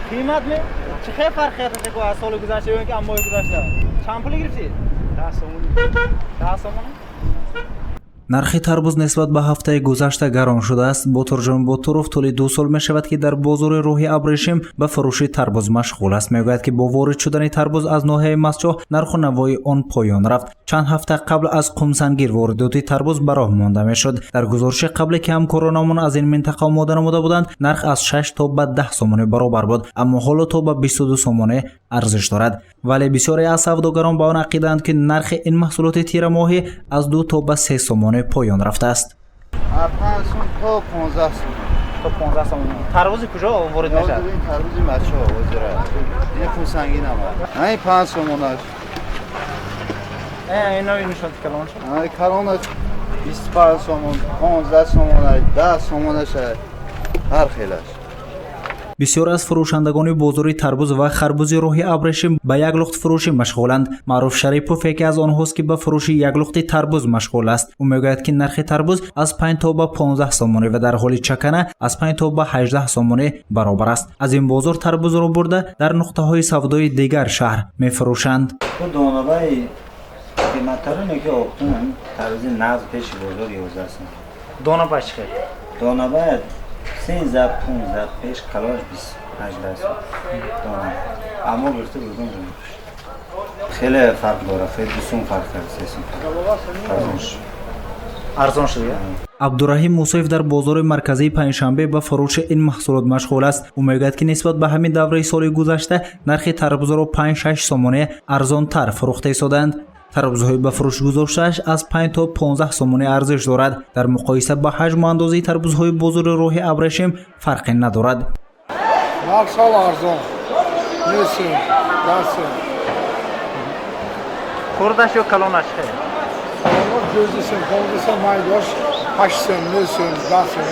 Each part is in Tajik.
قیمت می چه خیلی فرق کرده که از سال گذشته و اینکه ماه گذشته چند پولی گرفتی 10 سومون нархи тарбуз нисбат ба ҳафтаи гузашта гарон шудааст. Ботурҷон Ботуров тӯли 2 сол мешавад ки дар бозори Роҳи Абрешим ба фурӯши тарбуз машғул аст. Мегӯяд ки бо ворид шудани тарбуз аз ноҳияи Масчоҳ нарху навои он поён рафт. Чанд ҳафта қабл аз Қумсангир воридоти тарбуз ба роҳ монда мешуд. дар гузориши қабле ки ҳамкоронамон аз ин минтақа омода намуда буданд, нарх аз 6 то ба 10 сомонӣ баробар буд, аммо ҳоло то ба 22 сомонӣ арзиш дорад. Вале бисёре аз савдогарон ба он ақидаанд ки нархи ин маҳсулоти тирамоҳӣ аз 2 то ба 3 сомонӣ поён рафтааст. 5 сом то 15 сом. то 15 сомон. Тарбузи кужо ворид мешад? Тарбузи Масчоҳ озира. Ин Қумсангир нама. Ай 5 сомонаш. Ино нишон калонаш. Ай калонаш 25 сомон, 15 сомонаш, 10 сомонаш. ҳар хелаш. бисёр аз фурӯшандагони бозори тарбуз ва харбузи Роҳи Абрешим ба як лухт фурӯшӣ машғуланд. Маъруф Шарипов яке аз онҳост ки ба фурӯши як лухти тарбуз машғул аст. ӯ мегӯяд ки нархи тарбуз аз 5 то ба 15 сомонӣ ва дар ҳоли чакана аз 5 то ба 18 сомонӣ баробар аст. аз ин бозор тарбузро бурда дар нуқтаҳои савдои дигар шаҳр мефурӯшанд. донабаи қиматтаро неки оқтунам тарбузи нағз пеши бозор 11 сом. Дона чиқад? донабаи 13-15 пеш калош 18 сом. дона. аммо гирфта будам хеле фарқ дора. хеле 2 сом фарқ кард, 3 сом фарқ. арзон шуд я? абдураҳим Мусоев дар бозори марказии панҷшанбе ба фурӯши ин маҳсулот машғул аст. ӯ мегӯяд ки нисбат ба ҳамин давраи соли гузашта нархи тарбузро 5-6 сомонӣ арзонтар фурӯхта истоданд. тарбузҳои ба фурӯш гузоштааш аз 5 то 15 сомонӣ арзиш дорад. дар муқоиса ба ҳаҷму андозаи тарбузҳои бозори Роҳи Абрешим фарқе надорад. нархал арзон несем дасем хурдаш ё калонаш хе? калонаш ҷӯзисем 15 майдош 8 сем несем дасем.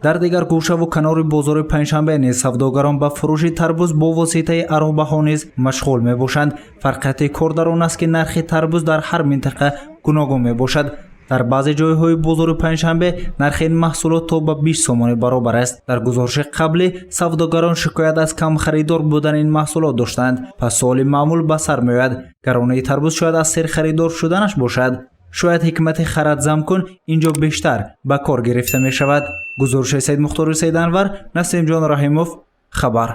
дар дигар гӯшаву канори бозори панҷшанбе низ савдогарон ба фурӯши тарбуз бо воситаи аробаҳо низ машғул мебошанд. фарқияти кор дар он аст ки нархи тарбуз дар ҳар минтақа гуногун мебошад. дар баъзе ҷойҳои бозори панҷшанбе нархи ин маҳсулот то ба 20 сомонӣ баробар аст. дар гузориши қаблӣ савдогарон шикоят аз кам харидор будани ин маҳсулот доштанд. пас суоли маъмул ба сар меояд: гаронии тарбуз шояд аз серхаридор шуданаш бошад? шояд ҳикмати харад замкун инҷо бештар ба кор гирифта мешавад. гузориши Саид Мухтори Саиданвар, Насимҷон Раҳимов, Хабар.